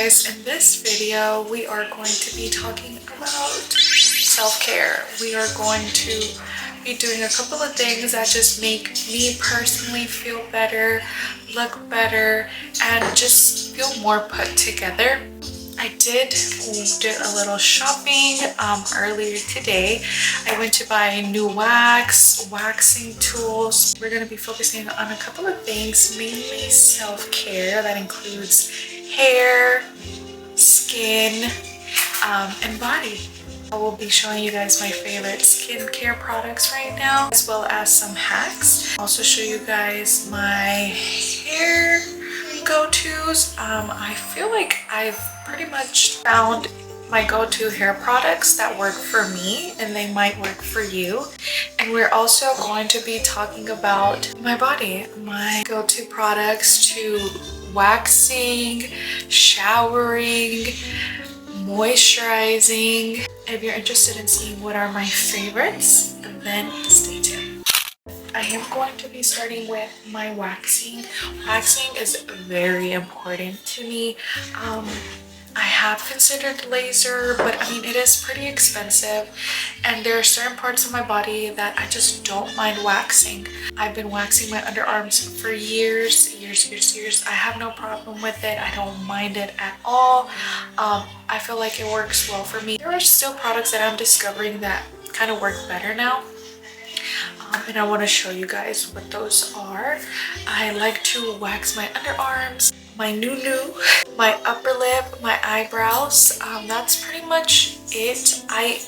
guys, in this video we are going to be talking about self-care. We are going to be doing a couple of things that just make me personally feel better, look better, and just feel more put together. I did a little shopping earlier today. I went to buy new waxing tools. We're going to be focusing on a couple of things, mainly self-care. That includes hair, skin, and body. I will be showing you guys my favorite skincare products right now, as well as some hacks. I'll also show you guys my hair go-tos. I feel like I've pretty much found my go-to hair products that work for me, and they might work for you. And we're also going to be talking about my body, my go-to products to waxing, showering, moisturizing. If you're interested in seeing what are my favorites, then stay tuned. I am going to be starting with my waxing. Waxing is very important to me. I have considered laser, but I mean, it is pretty expensive, and there are certain parts of my body that I just don't mind waxing. I've been waxing my underarms for years. I have no problem with it. I don't mind it at all. I feel like it works well for me. There are still products that I'm discovering that kind of work better now. And I want to show you guys what those are. I like to wax my underarms, my nunu, my upper lip, my eyebrows. That's pretty much it. I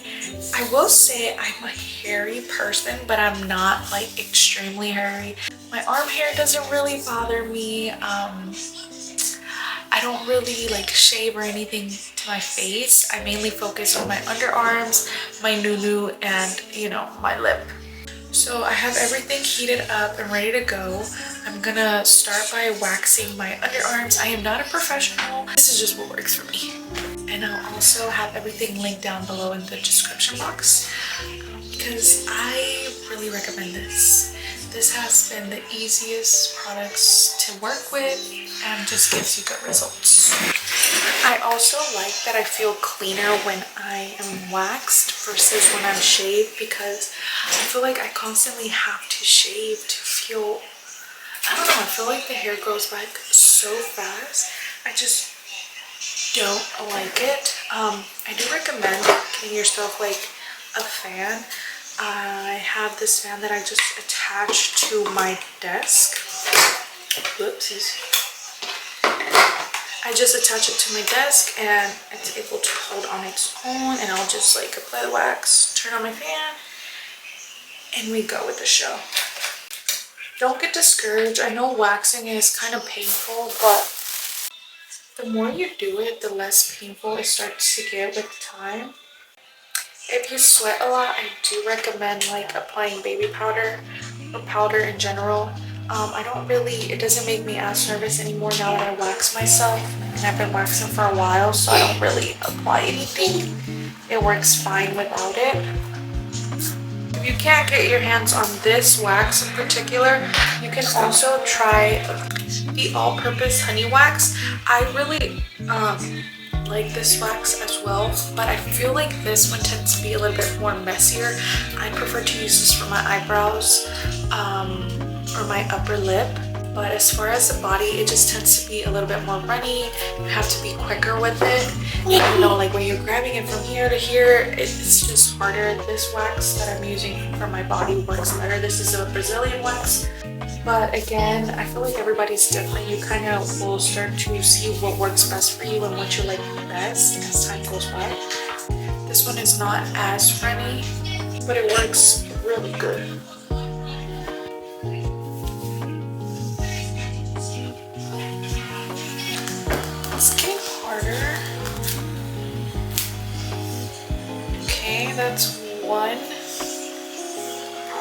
will say I'm a hairy person, but I'm not like extremely hairy. My arm hair doesn't really bother me. I don't really like shave or anything to my face. I mainly focus on my underarms, my nunu, and my lip. So I have everything heated up and ready to go. I'm gonna start by waxing my underarms. I am not a professional. This is just what works for me. And I'll also have everything linked down below in the description box because I really recommend this. This has been the easiest products to work with and just gives you good results. I also like that I feel cleaner when I am waxed versus when I'm shaved, because I feel like I constantly have to shave to feel, I don't know, I feel like the hair grows back so fast. I just don't like it. I do recommend getting yourself like a fan. I have this fan that I just attach to my desk. Whoopsies. I just attach it to my desk and it's able to hold on its own, and I'll just like apply the wax, turn on my fan, and we go with the show. Don't get discouraged. I know waxing is kind of painful, but the more you do it, the less painful it starts to get with time. If you sweat a lot, I do recommend like applying baby powder or powder in general. It doesn't make me as nervous anymore now that I wax myself, and I've been waxing for a while, so I don't really apply anything. It works fine without it. If you can't get your hands on this wax in particular, you can also try the all-purpose honey wax. I really like this wax as well, but I feel like this one tends to be a little bit more messier. I prefer to use this for my eyebrows or my upper lip, but as far as the body, it just tends to be a little bit more runny. You have to be quicker with it. Like when you're grabbing it from here to here, it's just harder. This wax that I'm using for my body works better. This is a Brazilian wax. But again, I feel like everybody's different. You kind of will start to see what works best for you and what you like best as time goes by. This one is not as runny, but it works really good. It's getting harder. Okay, that's one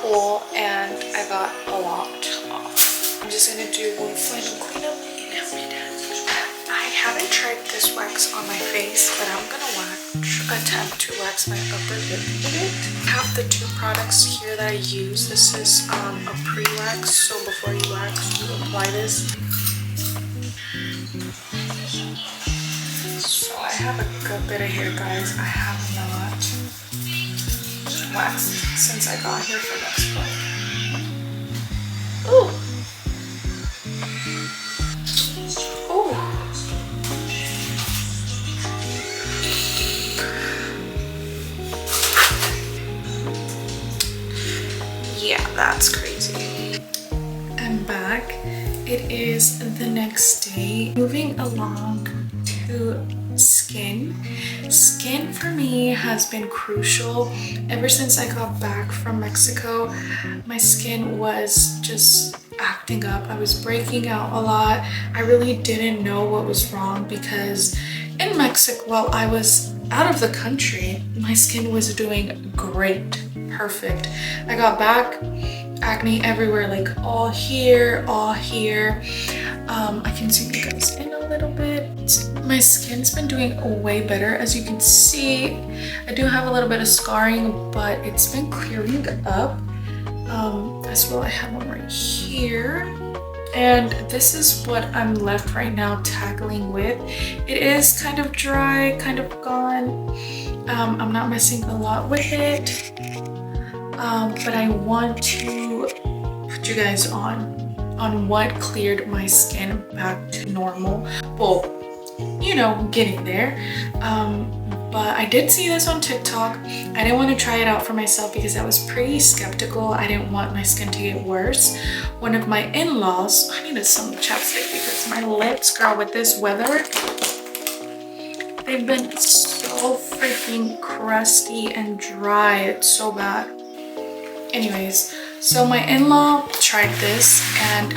pull, and I got a lot off. I'm just gonna do one final cleanup and I'll be done. I haven't tried this wax on my face, but I'm gonna attempt to wax my upper lip with it. I have the two products here that I use. This is a pre-wax, so before you wax, you apply this. have a good bit of hair, guys. I have not waxed since I got here from Mexico. Ooh. Ooh. Yeah, that's crazy. I'm back. It is the next day. Moving along to skin. Skin for me has been crucial. Ever since I got back from Mexico, my skin was just acting up. I was breaking out a lot. I really didn't know what was wrong because in Mexico, while I was out of the country, my skin was doing great, perfect. I got back, acne everywhere, like all here, all here. I can zoom you guys in a little bit. My skin's been doing way better. As you can see, I do have a little bit of scarring, but it's been clearing up. As well, I have one right here. And this is what I'm left right now tackling with. It is kind of dry, kind of gone. I'm not messing a lot with it. But I want to put you guys on what cleared my skin back to normal. Well, you know, getting there. But I did see this on TikTok. I didn't want to try it out for myself because I was pretty skeptical. I didn't want my skin to get worse. One of my in-laws, I needed some chapstick because my lips, girl, with this weather, they've been so freaking crusty and dry. It's so bad. Anyways, so my in-law tried this and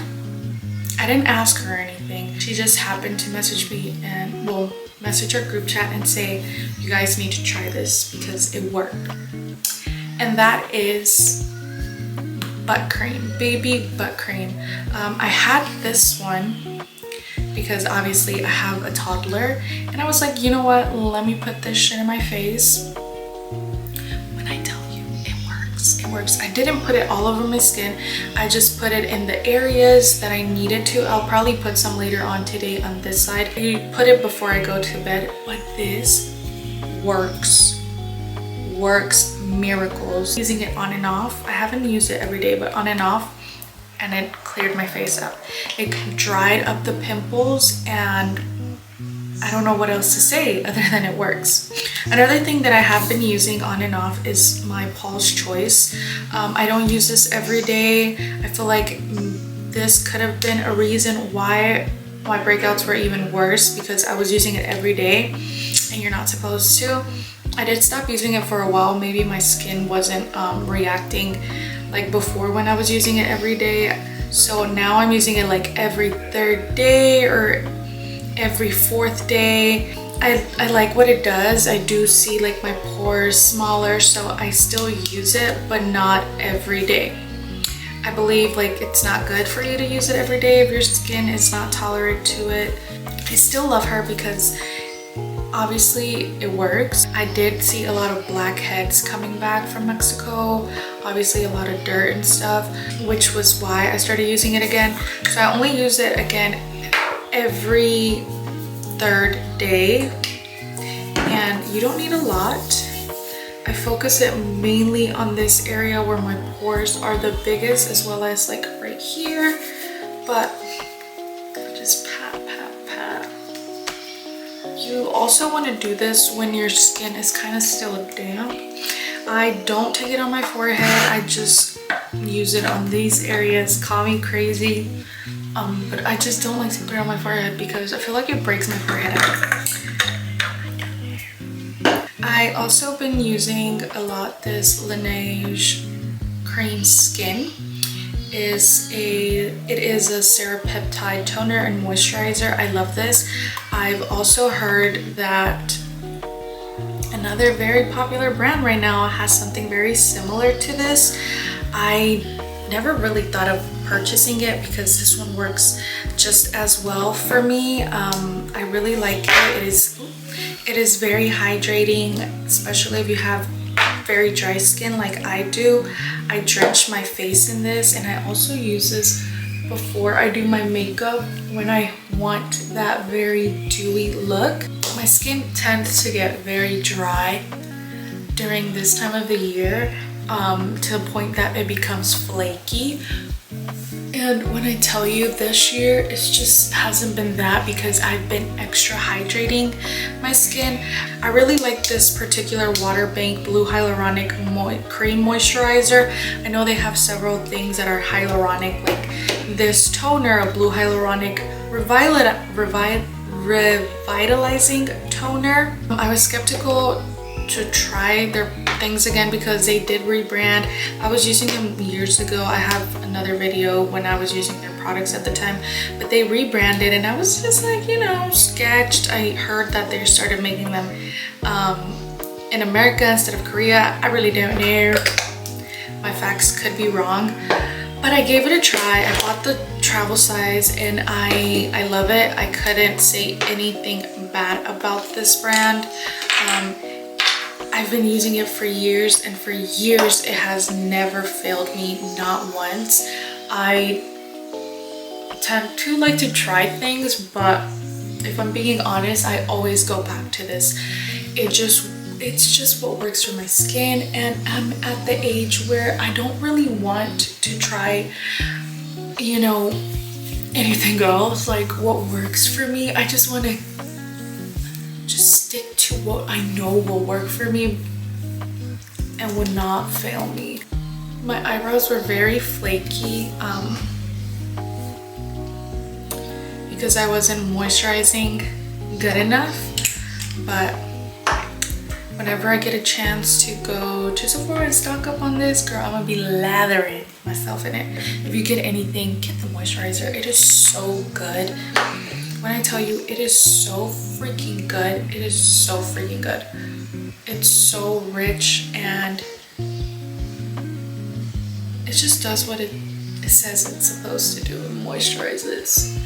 I didn't ask her or anything. She just happened to message me and, well, message our group chat and say, you guys need to try this because it worked. And that is butt cream, baby butt cream. I had this one because obviously I have a toddler and I was like, you know what, let me put this shit in my face. When I tell you, it works. I didn't put it all over my skin. I just put it in the areas that I needed to. I'll probably put some later on today on this side. I put it before I go to bed, but this works miracles. Using it on and off. I haven't used it every day, but on and off, and it cleared my face up. It dried up the pimples, and I don't know what else to say other than it works. Another thing that I have been using on and off is my Paul's Choice. I don't use this every day. I feel like this could have been a reason why my breakouts were even worse because I was using it every day and you're not supposed to. I did stop using it for a while. Maybe my skin wasn't reacting like before when I was using it every day. So now I'm using it like every third day or every fourth day. I like what it does. I do see like my pores smaller, so I still use it, but not every day. I believe like it's not good for you to use it every day if your skin is not tolerant to it. I still love her because obviously it works. I did see a lot of blackheads coming back from Mexico, obviously a lot of dirt and stuff, which was why I started using it again. So I only use it again every third day, and you don't need a lot. I focus it mainly on this area where my pores are the biggest, as well as like right here, but just pat. You also want to do this when your skin is kind of still damp. I don't take it on my forehead. I just use it on these areas. Call me crazy. But I just don't like to put it on my forehead because I feel like it breaks my forehead out. I also been using a lot this Laneige Cream Skin. It is a Serapeptide toner and moisturizer. I love this. I've also heard that another very popular brand right now has something very similar to this. I never really thought of purchasing it because this one works just as well for me. I really like it. It is very hydrating, especially if you have very dry skin like I do. I drench my face in this, and I also use this before I do my makeup when I want that very dewy look. my skin tends to get very dry during this time of the year, to the point that it becomes flaky. And when I tell you this year, it just hasn't been that because I've been extra hydrating my skin. I really like this particular Waterbank Blue Hyaluronic Cream Moisturizer. I know they have several things that are hyaluronic, like this toner, a Blue Hyaluronic Revitalizing Toner. I was skeptical to try their things again because they did rebrand. I was using them years ago. I have another video when I was using their products at the time, but they rebranded and I was just like, you know, sketched. I heard that they started making them in America instead of Korea. I really don't know. My facts could be wrong, but I gave it a try. I bought the travel size and I love it. I couldn't say anything bad about this brand. I've been using it for years, and for years it has never failed me, not once. I tend to like to try things, but if I'm being honest, I always go back to this. It's just what works for my skin, and I'm at the age where I don't really want to try, you know, anything else, like what works for me. I just want to just stick to what I know will work for me and would not fail me. My eyebrows were very flaky because I wasn't moisturizing good enough, but whenever I get a chance to go to Sephora and stock up on this, girl, I'm gonna be lathering myself in it. If you get anything, get the moisturizer. It is so good. When I tell you, it is so freaking good. It is so freaking good. It's so rich and it just does what it says it's supposed to do. It moisturizes.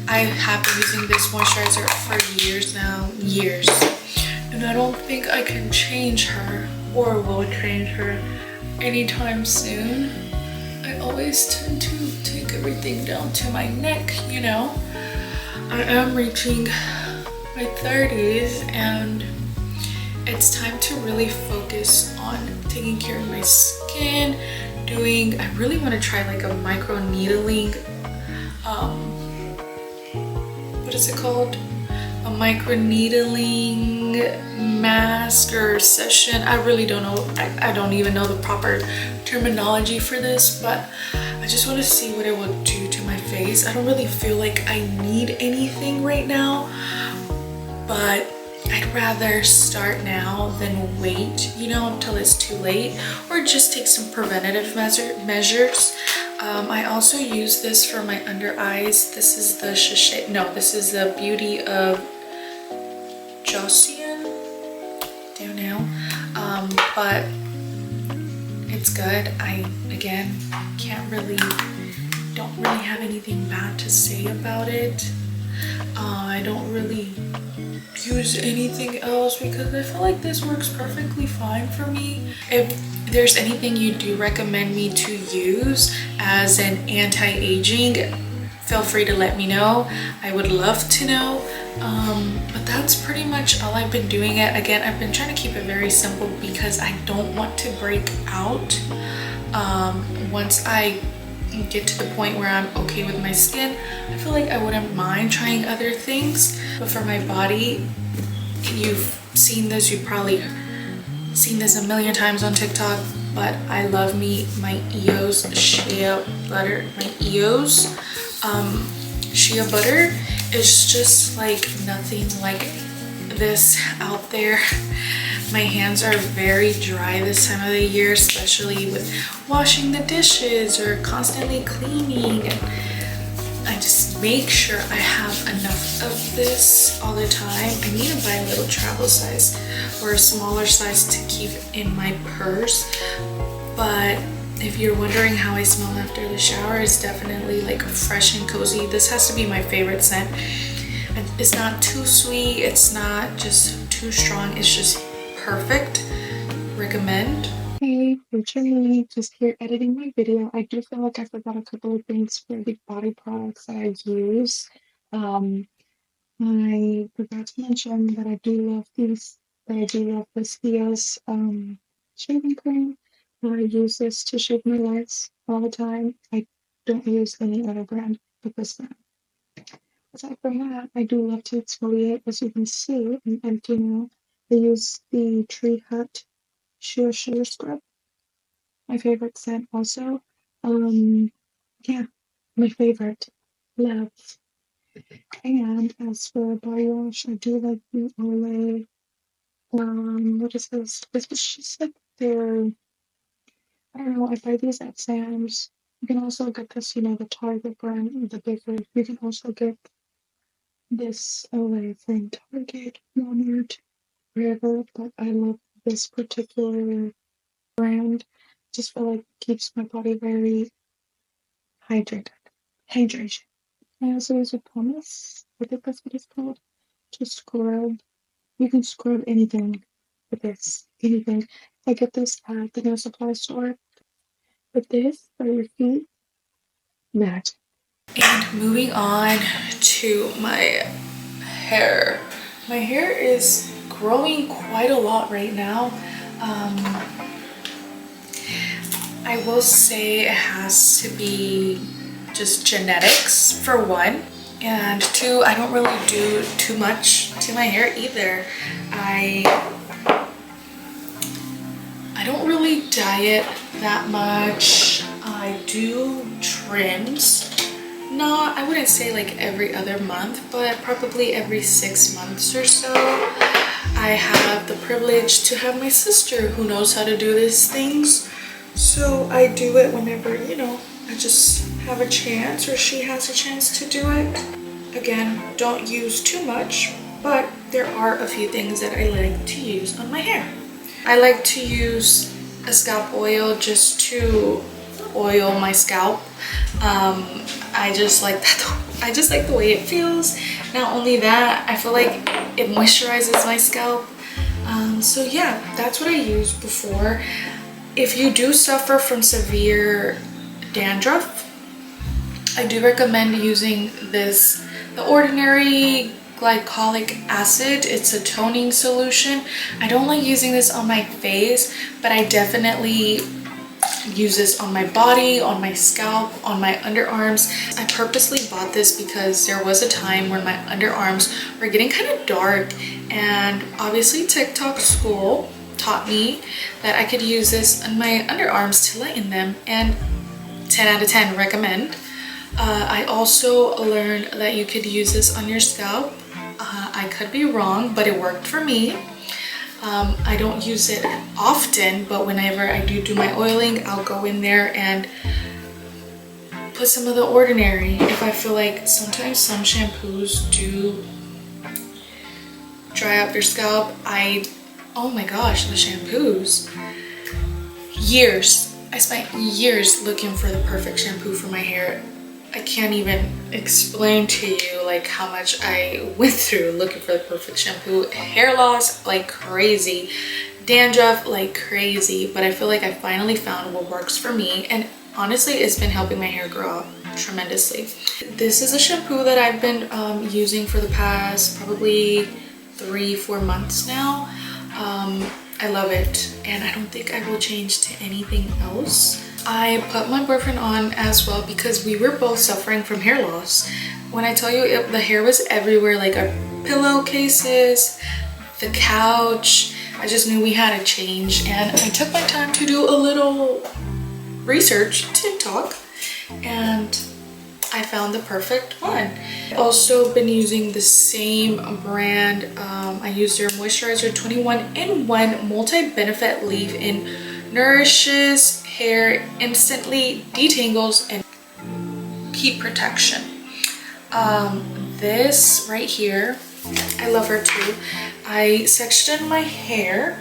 I have been using this moisturizer for years now. Years. And I don't think I can change her or will change her anytime soon. I always tend to take everything down to my neck, you know. I am reaching my 30s and it's time to really focus on taking care of my skin, I really want to try like a micro needling, what is it called? A micro needling mask or session. I really don't know. I don't even know the proper terminology for this, but I just want to see what it will do to my face. I don't really feel like I need anything right now, but I'd rather start now than wait, you know, until it's too late, or just take some preventative measures. I also use this for my under eyes. This is this is the Beauty of Joseon. Don't know, but it's good. I again don't really have anything bad to say about it. I don't really use anything else because I feel like this works perfectly fine for me. If there's anything you do recommend me to use as an anti-aging, feel free to let me know. I would love to know. But that's pretty much all I've been doing it. Again, I've been trying to keep it very simple because I don't want to break out. Once I get to the point where I'm okay with my skin, I feel like I wouldn't mind trying other things. But for my body, you've seen this, you've probably seen this a million times on TikTok, but I love me my EOS shea butter. My EOS shea butter is just like nothing like this out there. My hands are very dry this time of the year, especially with washing the dishes or constantly cleaning. And I just make sure I have enough of this all the time. I need to buy a little travel size or a smaller size to keep in my purse. But if you're wondering how I smell after the shower, it's definitely like fresh and cozy. This has to be my favorite scent. It's not too sweet, it's not just too strong, it's just perfect. Recommend. Hey, future me, just here editing my video. I do feel like I forgot a couple of things for the body products that I use. I forgot to mention that I do love this EOS shaving cream. I use this to shave my legs all the time. I don't use any other brand but this brand. Aside from that, I do love to exfoliate. As you can see, I'm empty now. I use the Tree Hut Sheer Scrub, my favorite scent also. Um, yeah, my favorite. Love. And as for body wash, I do like the Olay. What is this? This was just like their. I don't know. I buy these at Sam's. You can also get this, the Target brand, the bigger. You can also get this Olay from Target, Walmart, wherever. But I love this particular brand. Just feel like it keeps my body very hydrated. Hydration. I also use a pumice. I think that's what it's called. To scrub. You can scrub anything with this. Anything. I get this at the nail supply store. With this for your feet. Magic. And moving on to my hair. My hair is growing quite a lot right now. I will say it has to be just genetics for one, and two, I don't really do too much to my hair either. I don't really dye it that much. I do trims. No, I wouldn't say like every other month, but probably every 6 months or so. I have the privilege to have my sister who knows how to do these things. So I do it whenever, I just have a chance or she has a chance to do it. Again, don't use too much, but there are a few things that I like to use on my hair. I like to use a scalp oil just to oil my scalp. I just like that. I just like the way it feels. Not only that, I feel like it moisturizes my scalp. So yeah, that's what I used before. If you do suffer from severe dandruff, I do recommend using this, the Ordinary glycolic acid. It's a toning solution. I don't like using this on my face, but I definitely use this on my body, on my scalp, on my underarms. I purposely bought this because there was a time when my underarms were getting kind of dark, and obviously TikTok school taught me that I could use this on my underarms to lighten them, and 10 out of 10 recommend. I also learned that you could use this on your scalp. I could be wrong, but it worked for me. I don't use it often, but whenever I do my oiling, I'll go in there and put some of the Ordinary. If I feel like sometimes some shampoos do dry up your scalp, oh my gosh, the shampoos. I spent years looking for the perfect shampoo for my hair. I can't even explain to you like how much I went through looking for the perfect shampoo. Hair loss like crazy, dandruff like crazy, but I feel like I finally found what works for me, and honestly it's been helping my hair grow out tremendously. This is a shampoo that I've been using for the past probably 3-4 months now. I love it, and I don't think I will change to anything else. I put my boyfriend on as well because we were both suffering from hair loss. When I tell you the hair was everywhere, like our pillowcases, the couch, I just knew we had to change, and I took my time to do a little research, TikTok, and I found the perfect one. I've also been using the same brand. I used their moisturizer 21-in-1 multi-benefit leave-in, nourishes hair instantly, detangles, and heat protection. This right here, I love her too. I section my hair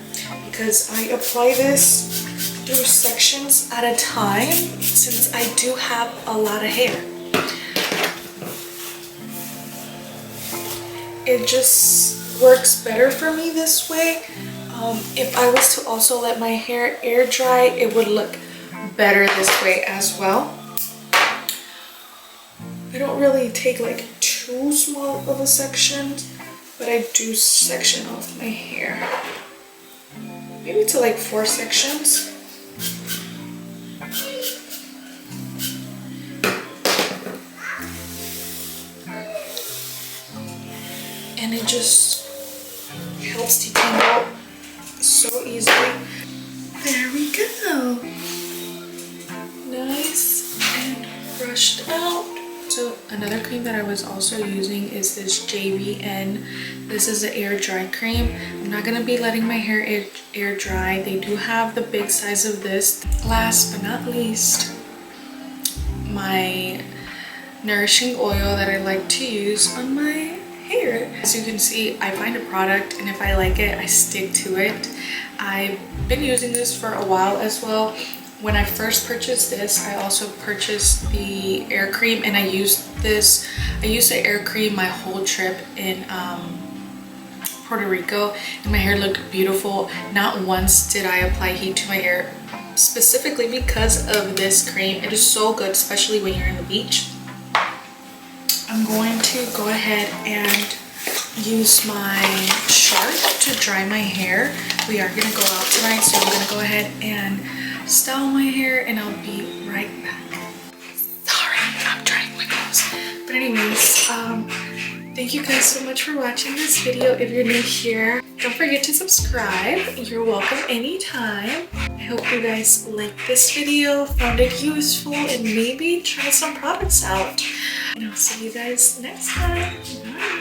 because I apply this through sections at a time since I do have a lot of hair. It just works better for me this way. If I was to also let my hair air dry, it would look better this way as well. I don't really take like too too small of a section, but I do section off my hair. Maybe to like 4 sections. And it just helps detangle so easily. There we go. Nice and brushed out. So another cream that I was also using is this JVN. This is the air dry cream. I'm not gonna be letting my hair air dry. They do have the big size of this. Last but not least, my nourishing oil that I like to use on my hair. As you can see, I find a product and if I like it, I stick to it. I've been using this for a while as well. When I first purchased this, I also purchased the air cream, and I used this. I used the air cream my whole trip in Puerto Rico, and my hair looked beautiful. Not once did I apply heat to my hair, specifically because of this cream. It is so good, especially when you're in the beach. I'm going to go ahead and use my Shark to dry my hair. We are going to go out tonight, so I'm going to go ahead and style my hair and I'll be right back. Sorry, I'm drying my clothes. But anyways, thank you guys so much for watching this video. If you're new here, don't forget to subscribe. You're welcome anytime. I hope you guys liked this video, found it useful, and maybe try some products out. And I'll see you guys next time. Bye.